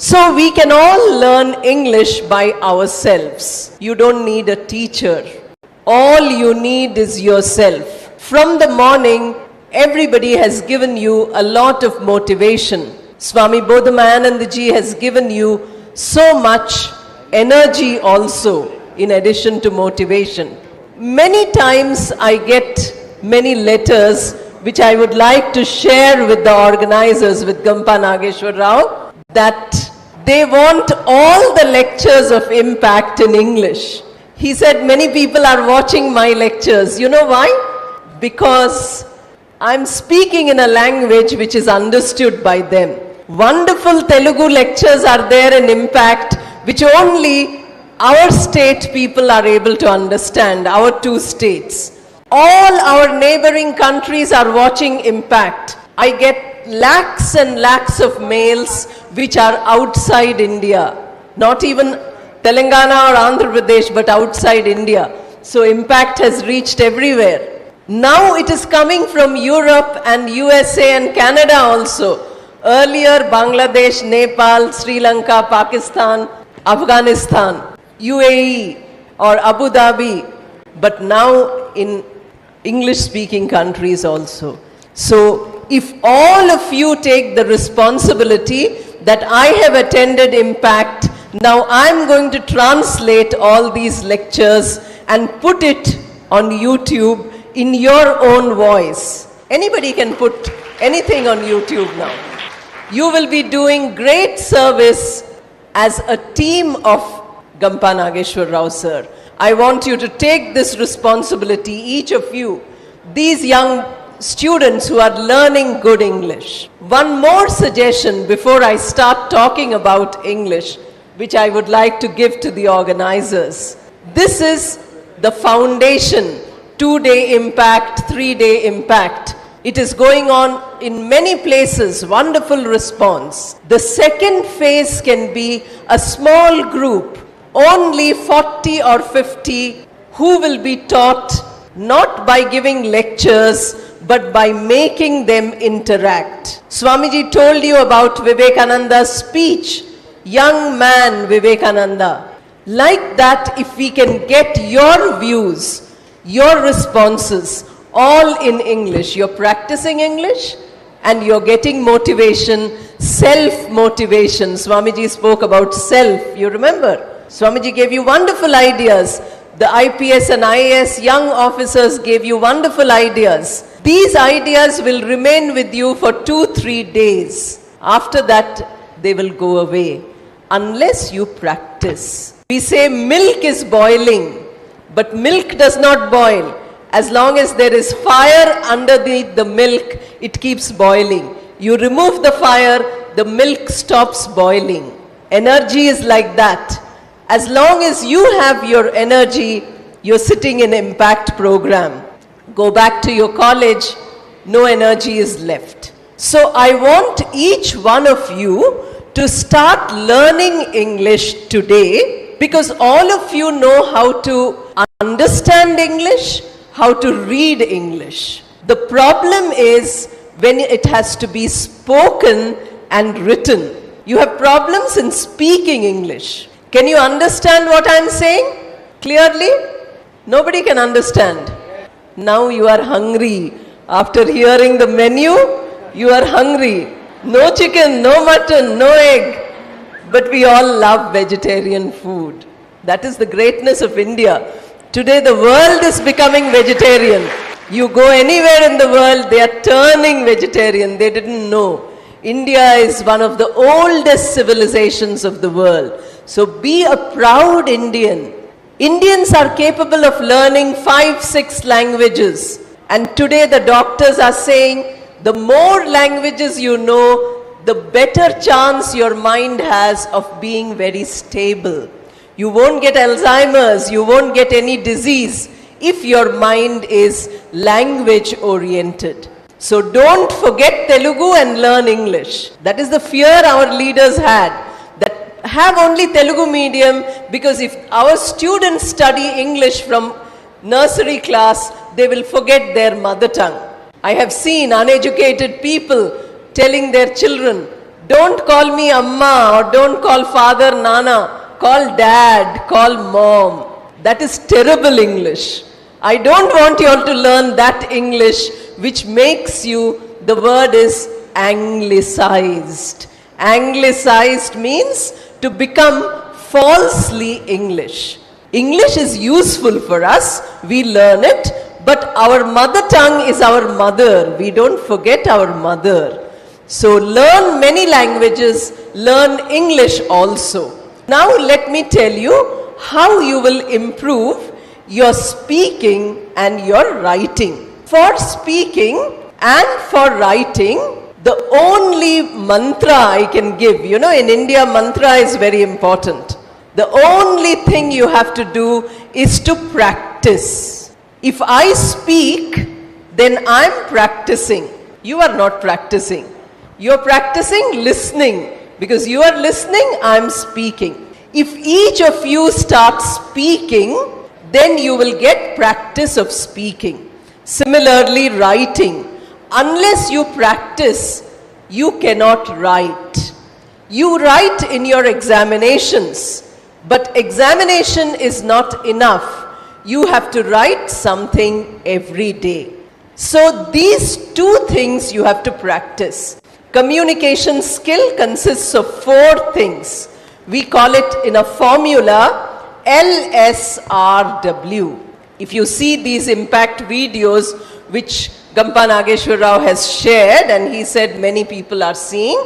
So we can all learn English by ourselves. You don't need a teacher. All you need is yourself. From the morning, everybody has given you a lot of motivation. Swami Bodhamanandaji has given you so much energy also, in addition to motivation. Many times I get many letters which I would like to share with the organizers, with Gampa Nageshwar Rao, that they want all the lectures of impact in English. He said many people are watching my lectures. You know why? Because I'm speaking in a language which is understood by them. Wonderful Telugu lectures are there in impact which only our state people are able to understand, our two states. All our neighboring countries are watching impact. I get lakhs and lakhs of mails which are outside India, not even Telangana or Andhra Pradesh, but outside India. So impact has reached everywhere. Now it is coming from Europe and USA and Canada also. Earlier Bangladesh, Nepal, Sri Lanka, Pakistan, Afghanistan, UAE or Abu Dhabi, but now in English-speaking countries also. So if all of you take the responsibility that I have attended impact, now I'm going to translate all these lectures and put it on YouTube in your own voice. Anybody can put anything on YouTube now. You will be doing great service as a team of Gampa Nageshwar Rao sir. I want you to take this responsibility, each of you, these young students who are learning good English. One more suggestion before I start talking about English, which I would like to give to the organizers. This is the foundation, 2-day impact, 3-day impact. It is going on in many places, wonderful response. The second phase can be a small group, only 40 or 50, who will be taught not by giving lectures, but by making them interact. Swamiji told you about Vivekananda's speech, young man Vivekananda. Like that, if we can get your views, your responses, all in English, you're practicing English and you're getting motivation, self-motivation. Swamiji spoke about self, you remember? Swamiji gave you wonderful ideas. The IPS and IAS young officers gave you wonderful ideas. These ideas will remain with you for 2-3 days. After that, they will go away, unless you practice. We say milk is boiling, but milk does not boil. As long as there is fire underneath the milk, it keeps boiling. You remove the fire, the milk stops boiling. Energy is like that. As long as you have your energy, you're sitting in an impact program. Go back to your college, no energy is left. So I want each one of you to start learning English today, because all of you know how to understand English, how to read English. The problem is when it has to be spoken and written. You have problems in speaking English. Can you understand what I'm saying clearly? Nobody can understand. Now you are hungry. After hearing the menu, you are hungry. No chicken, no mutton, no egg. But we all love vegetarian food. That is the greatness of India. Today the world is becoming vegetarian. You go anywhere in the world, they are turning vegetarian. They didn't know. India is one of the oldest civilizations of the world. So be a proud Indian. Indians are capable of learning 5-6 languages. And today the doctors are saying, the more languages you know, the better chance your mind has of being very stable. You won't get Alzheimer's, you won't get any disease if your mind is language oriented. So don't forget Telugu and learn English. That is the fear our leaders had, that have only Telugu medium, because if our students study English from nursery class, they will forget their mother tongue. I have seen uneducated people telling their children, Don't call me Amma or don't call father Nana. Call dad, call mom. That is terrible English. I don't want you all to learn that English which makes you, the word is anglicized. Anglicized means to become falsely English. English is useful for us, we learn it, but our mother tongue is our mother. We don't forget our mother. So learn many languages, learn English also. Now let me tell you how you will improve your speaking and your writing. For speaking and for writing, the only mantra I can give, in India mantra is very important. The only thing you have to do is to practice. If I speak, then I'm practicing. You are not practicing. You're practicing listening. Because you are listening, I'm speaking. If each of you starts speaking, then you will get practice of speaking. Similarly, writing. Unless you practice, you cannot write. You write in your examinations, but examination is not enough. You have to write something every day. So these two things you have to practice. Communication skill consists of 4 things. We call it in a formula LSRW. If you see these impact videos which Gampa Nageshwar Rao has shared, and he said many people are seeing,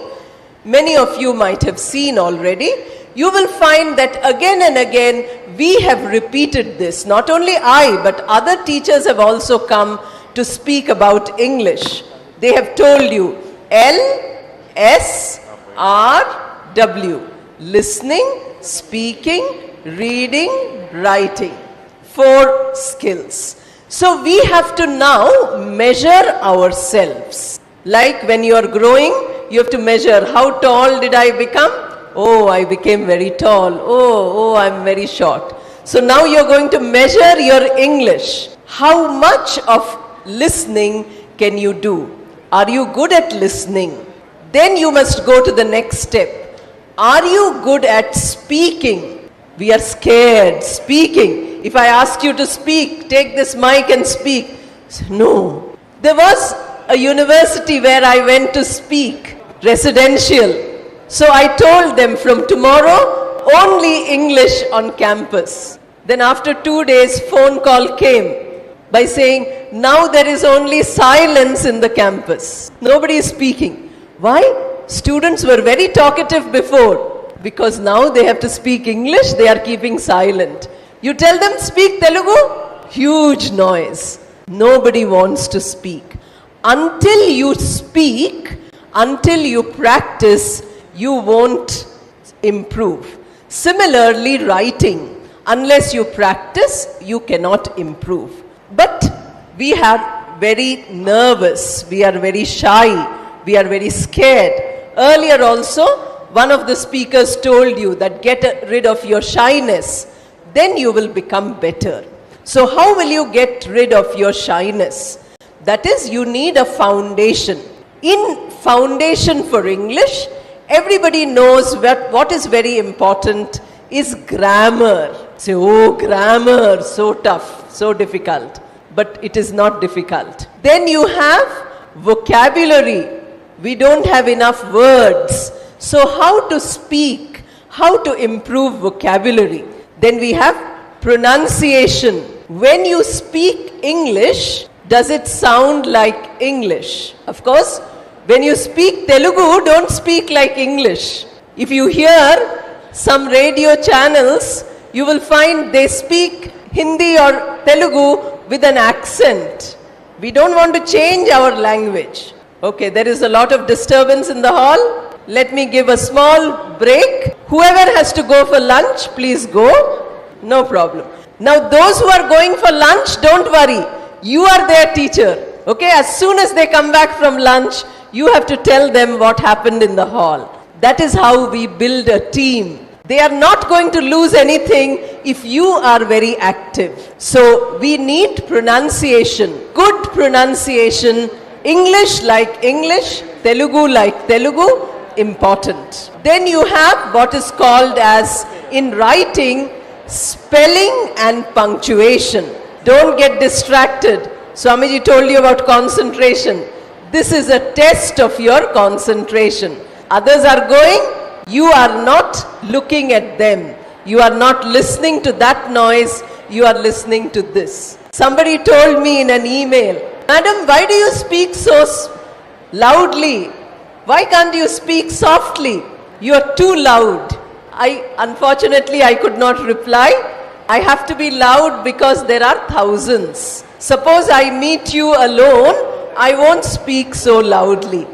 many of you might have seen already, you will find that again and again we have repeated this. Not only I, but other teachers have also come to speak about English. They have told you LSRW. Listening, speaking, reading, writing. 4 skills. So we have to now measure ourselves. Like when you are growing, you have to measure how tall did I become? Oh, I became very tall. Oh, I'm very short. So now you're going to measure your English. How much of listening can you do? Are you good at listening? Then you must go to the next step. Are you good at speaking? We are scared. Speaking. If I ask you to speak, take this mic and speak. No. There was a university where I went to speak, residential. So I told them from tomorrow, only English on campus. Then after 2 days, phone call came by saying, now there is only silence in the campus. Nobody is speaking. Why? Students were very talkative before. Because now they have to speak English, they are keeping silent. You tell them speak Telugu, huge noise. Nobody wants to speak. Until you speak, until you practice, you won't improve. Similarly, writing. Unless you practice, you cannot improve. But we are very nervous, we are very shy, we are very scared. Earlier also, one of the speakers told you that get rid of your shyness, then you will become better. So how will you get rid of your shyness? That is, you need a foundation. In foundation for English, everybody knows what is very important is grammar. Say, oh, grammar, so tough, so difficult. But it is not difficult. Then you have vocabulary. We don't have enough words. So how to speak, how to improve vocabulary. Then we have pronunciation. When you speak English, does it sound like English? Of course, when you speak Telugu, don't speak like English. If you hear some radio channels, you will find they speak Hindi or Telugu with an accent. We don't want to change our language. Okay, there is a lot of disturbance in the hall. Let me give a small break. Whoever has to go for lunch, please go. No problem. Now those who are going for lunch, don't worry. You are their teacher. Okay, as soon as they come back from lunch, you have to tell them what happened in the hall. That is how we build a team. They are not going to lose anything if you are very active. So we need pronunciation, good pronunciation, English like English, Telugu like Telugu, important. Then you have what is called as, in writing, spelling and punctuation. Don't get distracted. Swamiji told you about concentration. This is a test of your concentration. Others are going, you are not looking at them. You are not listening to that noise, you are listening to this. Somebody told me in an email, Madam, why do you speak so loudly? Why can't you speak softly? You are too loud. Unfortunately, I could not reply. I have to be loud because there are thousands. Suppose I meet you alone, I won't speak so loudly.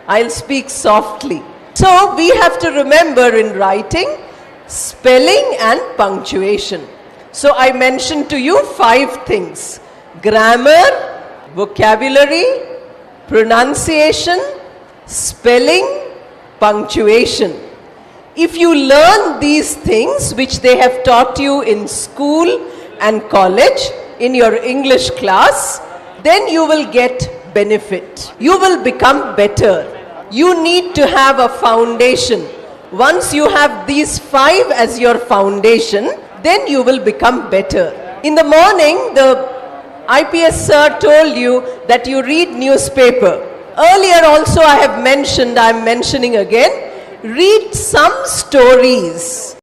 I'll speak softly. So we have to remember in writing, spelling and punctuation. So I mentioned to you 5 things: grammar, vocabulary, pronunciation, spelling, punctuation. If you learn these things which they have taught you in school and college, in your English class, then you will get benefit. You will become better. You need to have a foundation. Once you have these 5 as your foundation, then you will become better. In the morning, the IPS sir told you that you read newspaper. Earlier also I have mentioned, I am mentioning again, read some stories.